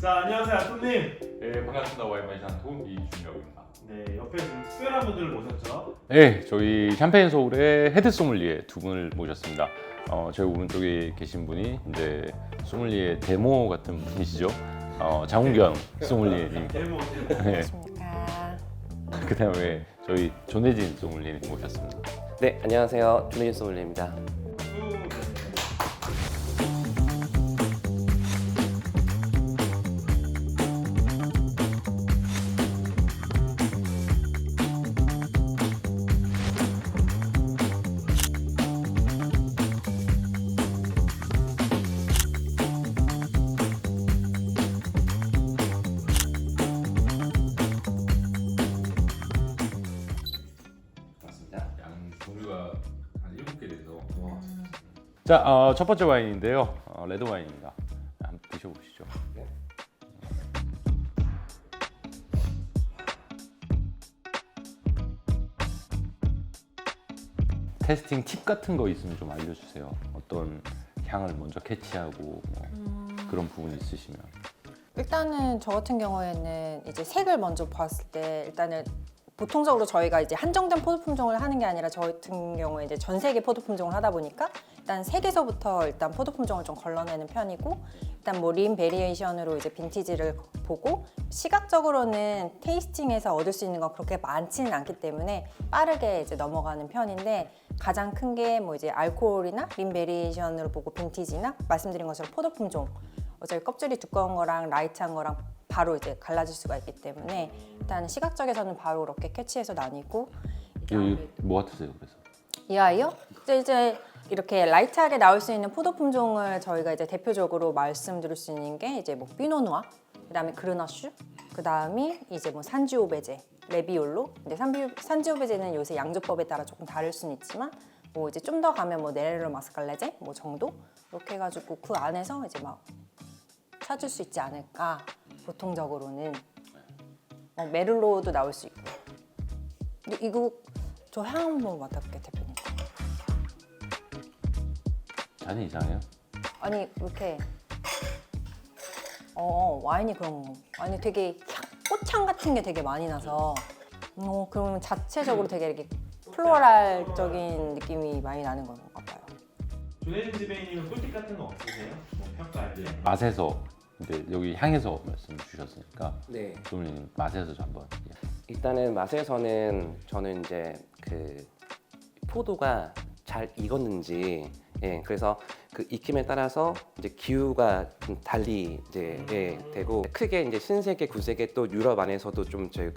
자, 안녕하세요, 아톰님. 네, 반갑습니다. 와인마이 샨토 이준혁입니다. 네, 옆에 지금 특별한 분들을 모셨죠. 네, 저희 샴페인 서울의 헤드 소믈리에 두 분을 모셨습니다. 저희 오른쪽에 계신 분이 이제 소믈리에 데모 같은 분이시죠. 장훈경 소믈리에님. 데모. 네. 안녕하십니까. 그다음에 저희 조내진 소믈리에님 모셨습니다. 네, 안녕하세요. 조내진 소믈리에입니다. 맞습니다. 양 종류가 한 7개 돼서 자, 첫 번째 와인인데요. 레드 와인입니다. 한번 드셔보시죠. 네. 테스팅 팁 같은 거 있으면 좀 알려주세요. 어떤 향을 먼저 캐치하고 뭐 그런 부분이 있으시면. 일단은 저 같은 경우에는 이제 색을 먼저 봤을 때 일단은 보통적으로 저희가 이제 한정된 포도 품종을 하는 게 아니라 저 같은 경우에 이제 전 세계 포도 품종을 하다 보니까 일단 색에서부터 일단 포도 품종을 좀 걸러내는 편이고 일단 뭐 린 베리에이션으로 이제 빈티지를 보고 시각적으로는 테이스팅에서 얻을 수 있는 건 그렇게 많지는 않기 때문에 빠르게 이제 넘어가는 편인데 가장 큰 게 뭐 이제 알코올이나 린 베리에이션으로 보고 빈티지나 말씀드린 것처럼 포도 품종 어차피 껍질이 두꺼운 거랑 라이트한 거랑 바로 이제 갈라질 수가 있기 때문에 일단 시각적에서는 바로 이렇게 캐치해서 나뉘고 뭐 같으세요? 그래서 이 아이요? 이제 이렇게 라이트하게 나올 수 있는 포도 품종을 저희가 이제 대표적으로 말씀드릴 수 있는 게 이제 뭐 피노누아, 그다음에 그르나슈, 그다음이 이제 뭐 산지오베제, 레비올로. 근데 산지오베제는 요새 양조법에 따라 조금 다를 수는 있지만 뭐 이제 좀 더 가면 뭐 네렐로 마스칼레제 뭐 정도 이렇게 해가지고 그 안에서 이제 막 찾을 수 있지 않을까. 보통적으로는 메를로도 나올 수 있고. 근데 이거 저 향 한번 맡아볼게요, 대표님. 잔이 이상해요? 아니 이렇게 와인이 그런 거. 아니 되게 꽃향 같은 게 되게 많이 나서 그러면 자체적으로 되게 이렇게 플로럴적인 느낌이 많이 나는 것 같아요. 조내진 지배인님은 꿀팁 같은 거 없으세요? 뭐 평가할 때? 맛에서 근데 여기 향에서 말씀 주셨으니까 네. 소믈리에님 맛에서 좀 한번. 일단은 맛에서는 저는 이제 그 포도가 잘 익었는지, 예, 그래서 그 익힘에 따라서 이제 기후가 좀 달리 이제 되고 크게 이제 신세계, 구세계 또 유럽 안에서도 좀 저희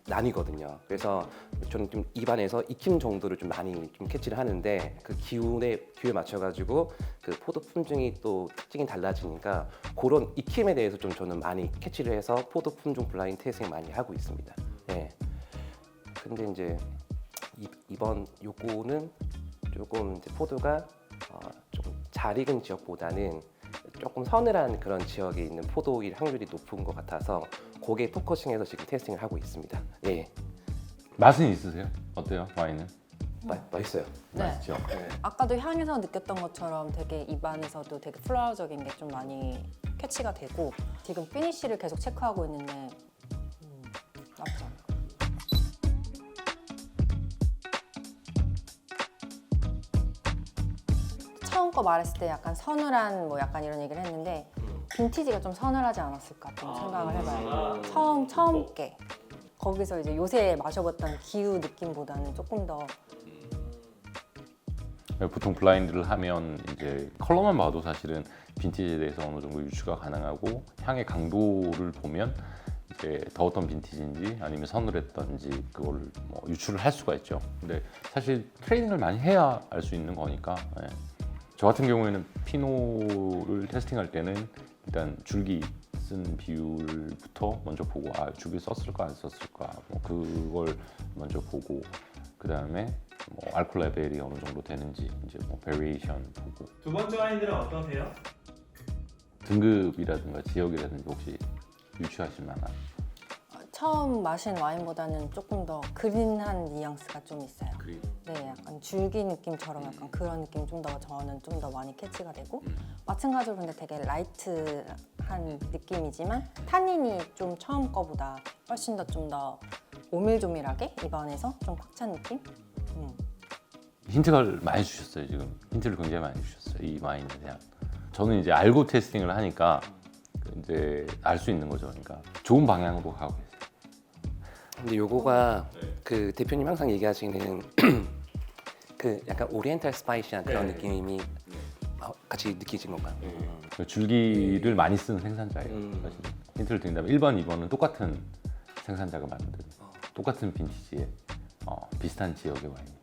나뉘거든요. 그래서 저는 좀 입안에서 익힘 정도를 좀 많이 좀 캐치를 하는데 그 기후에 맞춰가지고 그 포도 품종이 또 특징이 달라지니까 그런 익힘에 대해서 좀 저는 많이 캐치를 해서 포도 품종 블라인드 테스팅 많이 하고 있습니다. 예. 근데 이제 이번 요거는 조금 이제 포도가 조금 잘 익은 지역보다는 조금 서늘한 그런 지역에 있는 포도일 확률이 높은 것 같아서 고게 포커싱해서 지금 테스팅을 하고 있습니다. 예, 맛은 있으세요? 어때요? 와인은? 맛있어요. 네. 맛있죠? 네. 아까도 향에서 느꼈던 것처럼 되게 입안에서도 되게 플로럴적인 게 좀 많이 캐치가 되고 지금 피니쉬를 계속 체크하고 있는데 나쁘지 않아요. 처음 거 말했을 때 약간 서늘한 뭐 약간 이런 얘기를 했는데 빈티지가 좀 서늘하지 않았을까 좀 생각을 해봐요. 처음 게 거기서 이제 요새 마셔봤던 기후 느낌보다는 조금 더 보통 블라인드를 하면 이제 컬러만 봐도 사실은 빈티지에 대해서 어느 정도 유추가 가능하고 향의 강도를 보면 이제 더 어떤 빈티지인지 아니면 서늘했던지 그걸 뭐 유추를 할 수가 있죠. 근데 사실 트레이닝을 많이 해야 알 수 있는 거니까. 예. 저 같은 경우에는 피노를 테스팅할 때는 일단 줄기 쓴 비율부터 먼저 보고 줄기 썼을까 안 썼을까 뭐 그걸 먼저 보고 그 다음에 뭐 알코올 레벨이 어느 정도 되는지 이제 뭐 베리에이션 보고 두 번째 와인들은 어떠세요? 등급이라든가 지역이라든지 혹시 유추하실 만한 처음 마신 와인보다는 조금 더 그린한 뉘앙스가 좀 있어요. 그린 네, 약간 줄기 느낌처럼 약간 그런 느낌 좀 더 저는 좀 더 많이 캐치가 되고 마찬가지로 근데 되게 라이트한 느낌이지만 타닌이 좀 처음 거보다 훨씬 더 좀 더 오밀조밀하게 입안에서 좀 꽉 찬 느낌? 힌트를 많이 주셨어요. 지금 힌트를 굉장히 많이 주셨어요. 이 와인에 대한. 저는 이제 알고 테스팅을 하니까 이제 알 수 있는 거죠. 그러니까 좋은 방향으로 가고 계세요. 근데 요거가 그 대표님 항상 얘기하시는 그 약간 오리엔탈 스파이시한 그런 네. 느낌이 같이 느끼신 건가요? 줄기를 많이 쓰는 생산자예요. 음. 사실 힌트를 드린다면 1번, 2번은 똑같은 생산자가 만든 똑같은 빈티지의 비슷한 지역의 와인입니다.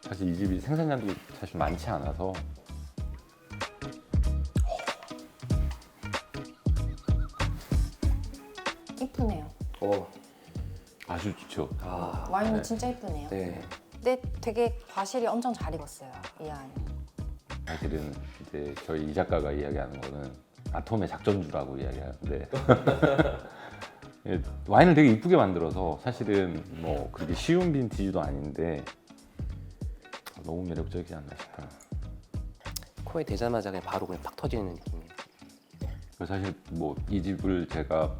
사실 이 집이 생산량도 사실 많지 않아서 이쁘네요. 아주 좋죠. 와인이 네. 진짜 이쁘네요. 네. 근데 되게 과실이 엄청 잘 익었어요. 이 와인. 사실은 이제 저희 이 작가가 이야기하는 거는 아톰의 작전주라고 이야기하는데 예, 와인을 되게 이쁘게 만들어서 사실은 뭐 그렇게 쉬운 빈티지도 아닌데 너무 매력적이지 않나 싶어요. 코에 대자마자 그냥 바로 그냥 팍 터지는 느낌이에요. 그래서 사실 뭐 이 집을 제가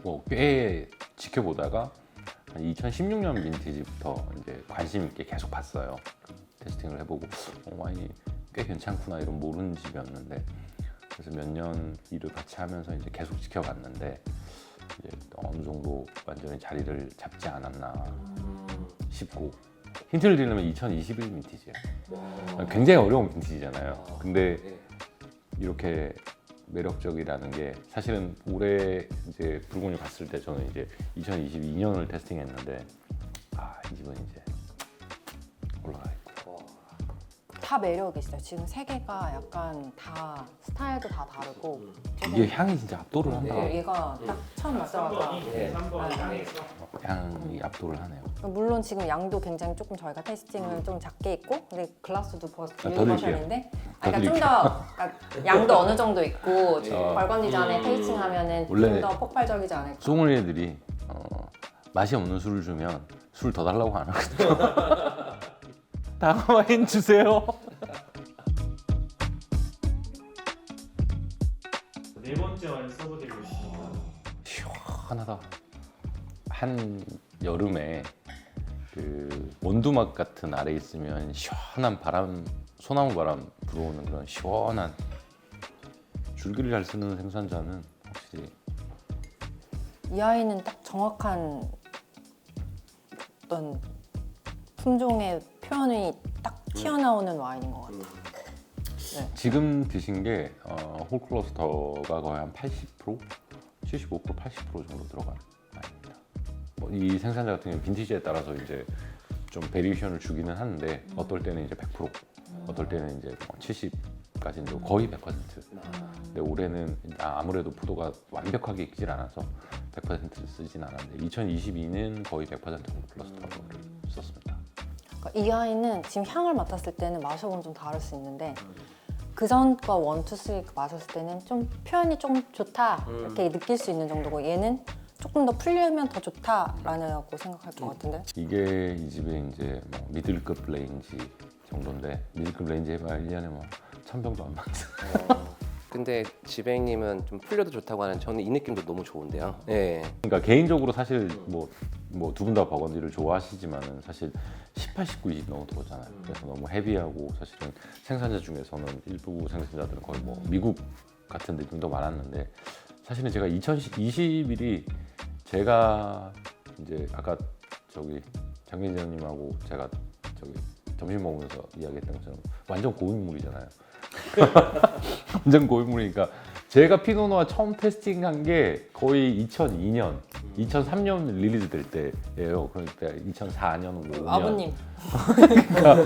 뭐 꽤 지켜보다가 한 2016년 빈티지부터 이제 관심 있게 계속 봤어요. 테스팅을 해보고 와인이 꽤 괜찮구나 이런 모르는 집이었는데 그래서 몇 년 일을 같이 하면서 이제 계속 지켜봤는데 이제 어느 정도 완전히 자리를 잡지 않았나 싶고 힌트를 드리려면 2021 빈티지예요. 굉장히 어려운 빈티지잖아요. 근데 이렇게 매력적이라는 게 사실은 올해 이제 부르고뉴 갔을 때 저는 이제 2022년을 테스팅했는데 이 집은 이제 올라가겠고 다 매력이 있어요. 지금 세 개가 약간 다 스타일도 다 다르고 이게 향이 진짜 압도를 한다. 얘가 딱 처음 맞자마자 3번이 네. 3번이 향에서 향이 압도를 하네요. 물론 지금 양도 굉장히 조금 저희가 테스팅을 좀 작게 있고 근데 글라스도 더 빌린 드릴게요. 버전인데 그러니까 좀 더 양도 어느 정도 있고 네. 벌건디전에 테이스팅하면은 원래 좀 더 폭발적이지 않을까. 소믈리에들이 맛이 없는 술을 주면 술 더 달라고 안 하거든요. 다음 와인 주세요. 네 번째 와인 써보드리겠습니다. 시원하다. 한 여름에 그 원두막 같은 아래 있으면 시원한 바람, 소나무 바람 불어오는 그런 시원한 줄기를 잘 쓰는 생산자는 확실히 이 아이는 딱 정확한 어떤 품종의 표현이 딱 튀어나오는 와인인 것 같아요. 지금 드신 게 홀클러스터가 거의 한 80%, 75%, 80% 정도 들어간 와인입니다. 뭐 이 생산자 같은 경우는 빈티지에 따라서 이제 좀 베리에이션을 주기는 하는데 어떨 때는 이제 100%, 어떨 때는 이제 70까지는 거의 100%. 근데 올해는 아무래도 포도가 완벽하게 익질 않아서 100%를 쓰진 않았는데 2022는 거의 100% 홀클러스터를 썼습니다. 그러니까 이 아이는 지금 향을 맡았을 때는 마셔보면 좀 다를 수 있는데 그 전과 1, 2, 3 마셨을 때는 좀 표현이 좀 좋다 이렇게 느낄 수 있는 정도고 얘는 조금 더 풀리면 더 좋다라고 생각할 것 같은데 이게 이 집의 이제 뭐 미들급 레인지 정도인데 미들급 레인지 해봐야 1년에 뭐 1000병도 안 맞죠. 근데 지배님은 좀 풀려도 좋다고 하는 저는 이 느낌도 너무 좋은데요. 네. 그러니까 개인적으로 사실 뭐 두 분 다 버건디를 좋아하시지만은 사실 18, 19, 20 너무 더잖아요. 그래서 너무 헤비하고 사실은 생산자 중에서는 일부 생산자들은 거의 뭐 미국 같은 느낌도 많았는데 사실은 제가 2021이 제가 이제 아까 저기 장민재님하고 제가 저기 점심 먹으면서 이야기했던 것처럼 완전 고인물이잖아요. 완전 고인물이니까 제가 피노누아 처음 테스팅한 게 거의 2002년, 2003년 릴리즈 될 때예요. 그러니까 2004년, 5년. 아버님 그러니까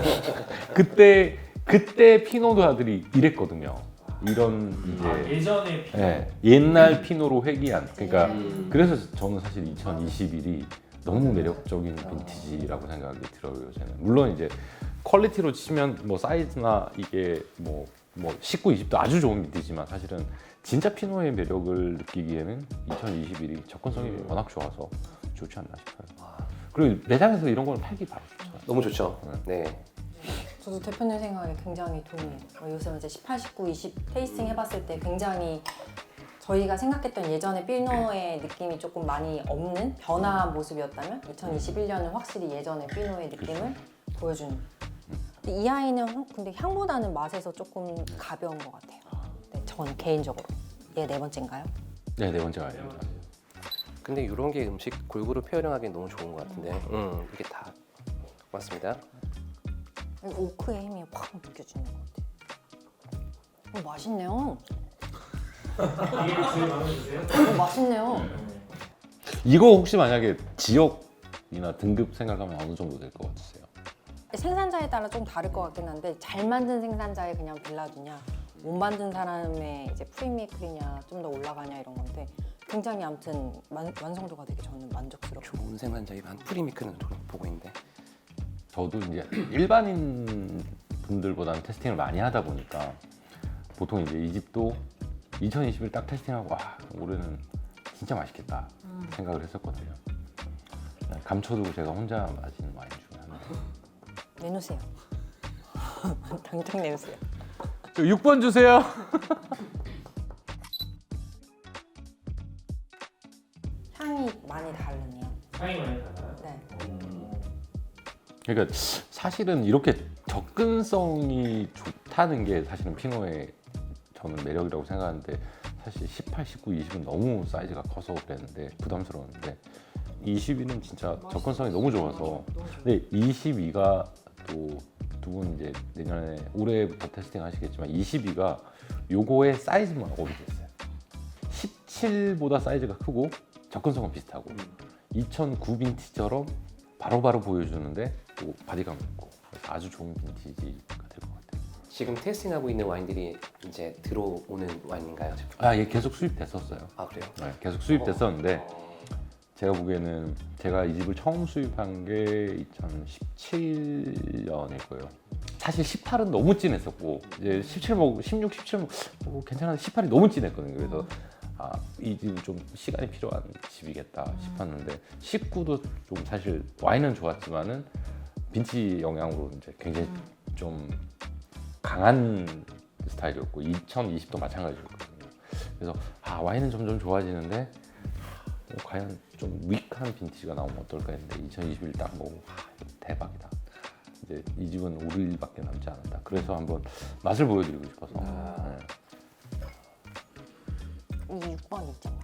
그때 피노누아들이 이랬거든요. 이런 이제 예전에 피노. 옛날 피노로 회귀한. 그러니까 그래서 저는 사실 2021이 너무 매력적인 빈티지라고 생각이 들어요. 저는 물론 이제 퀄리티로 치면 뭐 사이즈나 이게 뭐 19, 20도 아주 좋은 빈티지만 사실은 진짜 피노의 매력을 느끼기에는 2021이 접근성이 워낙 좋아서 좋지 않나 싶어요. 그리고 매장에서 이런 걸 팔기 바로 좋죠. 너무 좋죠. 네. 저도 대표님 생각에 굉장히 동의해요. 요새 이제 18, 19, 20 테이스팅 해봤을 때 굉장히 저희가 생각했던 예전의 피노의 느낌이 조금 많이 없는 변화한 모습이었다면 2021년은 확실히 예전의 피노의 느낌을 보여주는. 근데 이 아이는 근데 향보다는 맛에서 조금 가벼운 것 같아요. 네, 저는 개인적으로. 얘 네 번째인가요? 네, 네 번째 와인입니다. 근데 이런 게 음식 골고루 페어링하기 너무 좋은 것 같은데 이게 다 맞습니다. 오크의 힘이 확 느껴지는 것 같아요. 맛있네요. 이게 제일 마음에 드세요? 맛있네요. 이거 혹시 만약에 지역이나 등급 생각하면 어느 정도 될 것 같으세요? 생산자에 따라 좀 다를 것 같긴 한데 잘 만든 생산자의 그냥 빌라주냐 못 만든 사람의 이제 프리메이크냐 좀 더 올라가냐 이런 건데 굉장히 아무튼 완성도가 되게 저는 만족스럽고 좋은 생산자 입안 프리미크는 보고 있는데 저도 이제 일반인 분들보다는 테스팅을 많이 하다 보니까 보통 이제 이 집도 2021 딱 테스팅하고 와 올해는 진짜 맛있겠다 생각을 했었거든요. 감춰두고 제가 혼자 마시는 와인 중에 하나. 내놓으세요. 당장 내놓으세요. 6번 주세요. 향이 많이 다르네요. 향이 많이 달라요? 네. 그러니까 사실은 이렇게 접근성이 좋다는 게 사실은 피노의 저는 매력이라고 생각하는데 사실 18, 19, 20은 너무 사이즈가 커서 그랬는데 부담스러웠는데 22는 진짜 접근성이 너무 좋아서 근데 22가 또 두 분 이제 내년에 올해부터 테스팅 하시겠지만 22가 요거의 사이즈만 오르겠어요. 17보다 사이즈가 크고 접근성은 비슷하고 2009 빈티지처럼 바로바로 보여주는데 또 바디감 있고 그래서 아주 좋은 빈티지가 될 것 같아요. 지금 테스팅하고 있는 와인들이 이제 들어오는 와인인가요? 지금? 아, 얘 계속 수입됐었어요. 아 그래요? 네, 계속 수입됐었는데 제가 보기에는 제가 이 집을 처음 수입한 게 2017년일 거예요. 사실 18은 너무 진했었고 이제 17 먹고 16, 17 괜찮은데 18이 너무 진했거든요. 그래서 이 집은 좀 시간이 필요한 집이겠다 싶었는데 19도 좀 사실 와인은 좋았지만은 빈티 영향으로 이제 굉장히 좀 강한 스타일이었고 2020도 마찬가지였거든요. 그래서 와인은 점점 좋아지는데 과연 좀 위크한 빈티지가 나오면 어떨까 했는데 2021 딱 보고 대박이다. 이제 이 집은 오를 일밖에 남지 않았다. 그래서 한번 맛을 보여드리고 싶어서. 네. 이 6번 있잖아요.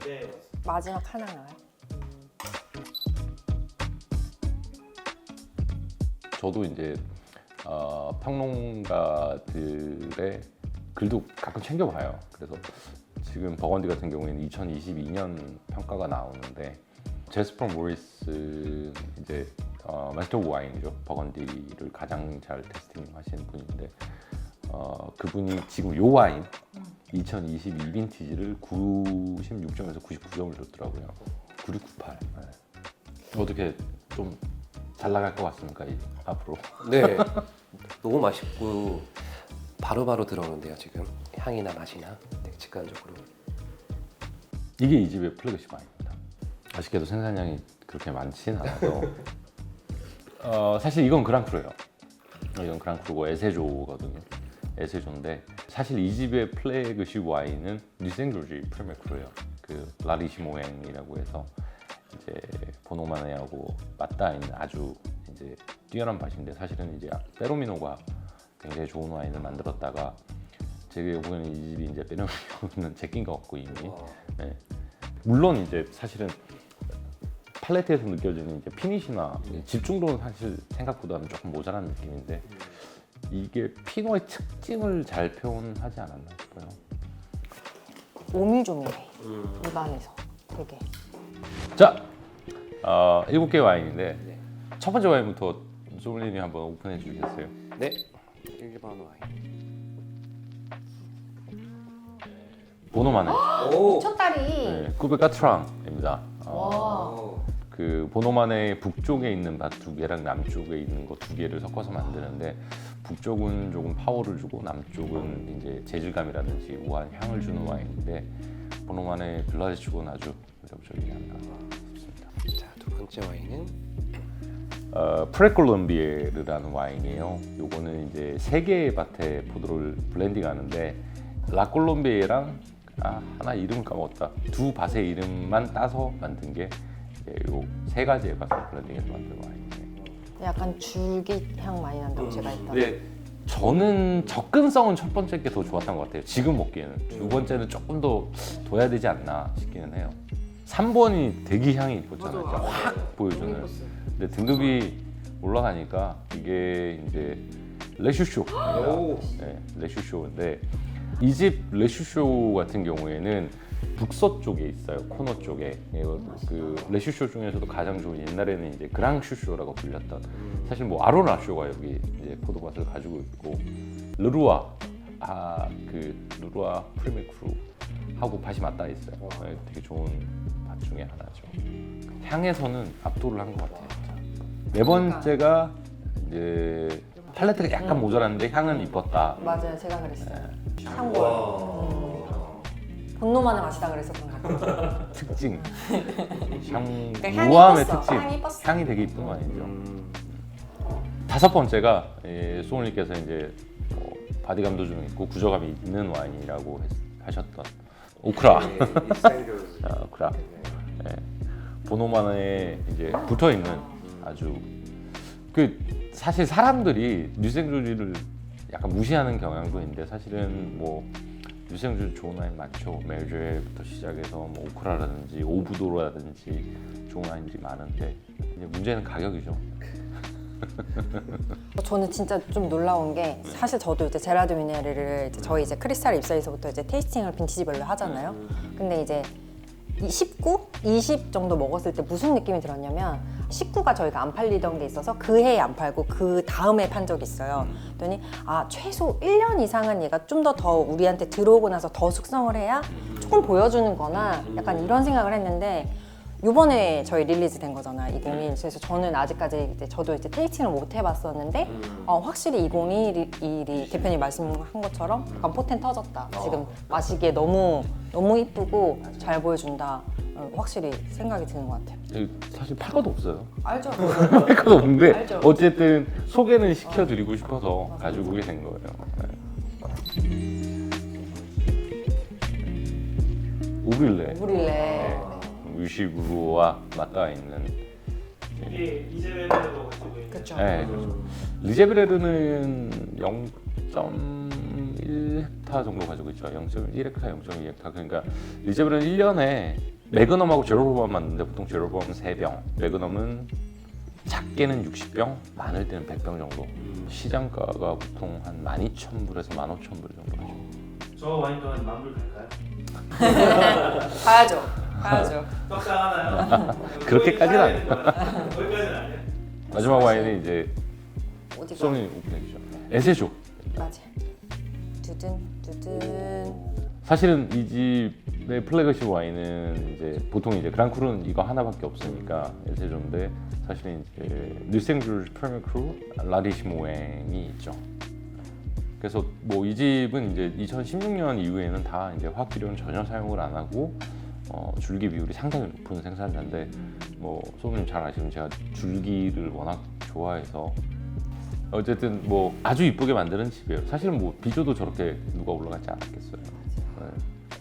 네. 마지막 하나인가요? 저도 이제 평론가들의 글도 가끔 챙겨봐요. 그래서 지금 버건디 같은 경우에는 2022년 평가가 나오는데 제스퍼 모리스 이제 마스터 오브 와인이죠. 버건디를 가장 잘 테스팅하시는 분인데 그분이 지금 요 와인 2022 빈티지를 96점에서 99점을 줬더라고요. 9698. 네. 어떻게 좀 잘 나갈 것 같습니까? 앞으로? 네. 너무 맛있고 바로바로 들어오는데요 지금 향이나 맛이나 되게 직관적으로. 이게 이 집의 플래그십 와인입니다. 아쉽게도 생산량이 그렇게 많지는 않아서 사실 이건 그랑크루예요. 이건 그랑크루고 에세조거든요. 에세조인데 사실 이 집의 플래그십 와인은 리생조지 프레메크루예요. 그 라리시모앵이라고 해서 이제 보노마네하고 맞닿아 있는 아주 이제 뛰어난 밭인데 사실은 이제 페로미노가 굉장히 좋은 와인을 만들었다가 제가 보기에는 이 집이 이제 페로미노는 제낀 것 같고 이미. 네. 물론 이제 사실은 팔레트에서 느껴지는 이제 피니시나 집중도는 사실 생각보다는 조금 모자란 느낌인데 이게 피노의 특징을 잘 표현하지 않았나 싶어요. 오밀조밀해. 입안에서 되게. 자, 7개 와인인데 첫 번째 와인부터 소믈리님 한번 오픈해 주시겠어요? 네. 1번 와인. 보노마네. 오. 첫다리. 네, 쿠베카트랑입니다. 와. 그 보노만의 북쪽에 있는 밭 두 개랑 남쪽에 있는 거 두 개를 섞어서 만드는데 북쪽은 조금 파워를 주고 남쪽은 이제 재질감이라든지 우아한 향을 주는 와인인데 보노만의 블라디축은 아주 매력적이지 않나 싶습니다. 자, 두 번째 와인은 프레콜롬비에르라는 와인이에요. 요거는 이제 세 개의 밭의 포도를 블렌딩하는데 라콜롬비에랑 하나 이름 까먹었다. 두 밭의 이름만 따서 만든 게 요 세 가지의 밭을 블렌딩해서 만든 와인이에요. 약간 줄기향 많이 난다고 제가 했던. 근데 저는 접근성은 첫 번째 게 더 좋았던 것 같아요. 지금 먹기에는 두 번째는 조금 더 둬야 되지 않나 싶기는 해요. 3번이 대기 향이 이뻤잖아요. 진짜 확 보여주는. 근데 등급이 올라가니까 이게 이제 레슈쇼입니다. 네, 레슈쇼인데 이 집 레슈쇼 같은 경우에는 북서쪽에 있어요. 코너 쪽에. 그 레슈쇼 중에서도 가장 좋은 옛날에는 이제 그랑슈쇼라고 불렸던 사실 뭐 아로나쇼가 여기 이제 포도밭을 가지고 있고 르루아 그 르루아 프리메크루 하고 밭이 맞닿아 있어요. 네, 되게 좋은 밭 중에 하나죠. 향에서는 압도를 한 것 같아요. 네 번째가 이제 팔레트가 약간 모자랐는데 향은 이뻤다. 맞아요, 제가 그랬어요. 참고로. 본노만의 맛이다 그랬었던 것 같아요. 특징. 향 향이 우아함의 이뻤어. 특징. 향이 이뻤어. 향이 되게 이쁜 거 아니죠. 다섯 번째가 소울님께서 이제 바디감도 좀 있고 구조감이 있는 와인이라고 하셨던 오크라. 오크라. 네. 보노만에 이제 붙어 있는 아주 그 사실 사람들이 뉴생조리를 약간 무시하는 경향도 있는데 사실은 뭐 뉴생조리 좋은 와인 많죠. 멜조에부터 시작해서 뭐 오크라라든지 오부도라든지 좋은 와인들이 많은데 이제 문제는 가격이죠. 저는 진짜 좀 놀라운 게 사실 저도 이제 제라드 미네르를 이제 저희 이제 크리스탈 입사에서부터 이제 테이스팅을 빈티지별로 하잖아요. 근데 이제 19, 20 정도 먹었을 때 무슨 느낌이 들었냐면 19가 저희가 안 팔리던 게 있어서 그 해에 안 팔고 그 다음에 판 적이 있어요. 그랬더니 최소 1년 이상은 얘가 좀 더 우리한테 들어오고 나서 더 숙성을 해야 조금 보여주는 거나 약간 이런 생각을 했는데 요번에 저희 릴리즈 된 거잖아요, 2021. 그래서 저는 아직까지 이제 저도 이제 테이스팅을 못 해봤었는데 확실히 2021이 대표님 말씀한 것처럼 약간 포텐 터졌다. 지금 마시기에 너무 이쁘고 잘 보여준다. 확실히 생각이 드는 것 같아요. 사실 팔 것도 없어요. 알죠? 팔 것도 없는데 알죠. 어쨌든 소개는 시켜드리고 싶어서 가지고 오게 된 거예요. 우빌레. 우릴레. 위시브루와 맞닿아 있는. 이게 이제베르도 가지고 있는. 그쵸. 네, 그렇죠. 리제브레르는 0.1헥타 정도 가지고 있죠. 0.1헥타, 0.2헥타. 그러니까 리제브레르는 1년에 매그넘하고 제로범 맞는데 보통 제로범은 3병, 매그넘은 작게는 60병, 많을 때는 100병 정도. 시장가가 보통 한 12,000불에서 15,000불 정도 하죠. 저 와인 또한 만불 갈까요? 가야죠. 떡상하나요? 그렇게까지는 안 해요. 거기까지는 아니에요. 마지막 와인은 이제 어디가? 소니 오픈해주죠. 에세조. 맞아. 두둔. 사실은 이 집의 플래그십 와인은 이제 보통 이제 그랑크루는 이거 하나밖에 없으니까 에세조인데 사실은 이제 뉴생줄 프리메크루 라리시모앵이 있죠. 그래서 뭐 이 집은 이제 2016년 이후에는 다 이제 화학비료는 전혀 사용을 안 하고 줄기 비율이 상당히 높은 생산자인데 뭐 소부님 잘 아시면 제가 줄기를 워낙 좋아해서 어쨌든 뭐 아주 이쁘게 만드는 집이에요. 사실은 뭐 비조도 저렇게 누가 올라가지 않았겠어요.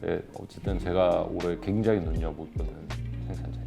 네. 어쨌든 제가 올해 굉장히 눈여보는 생산자예요.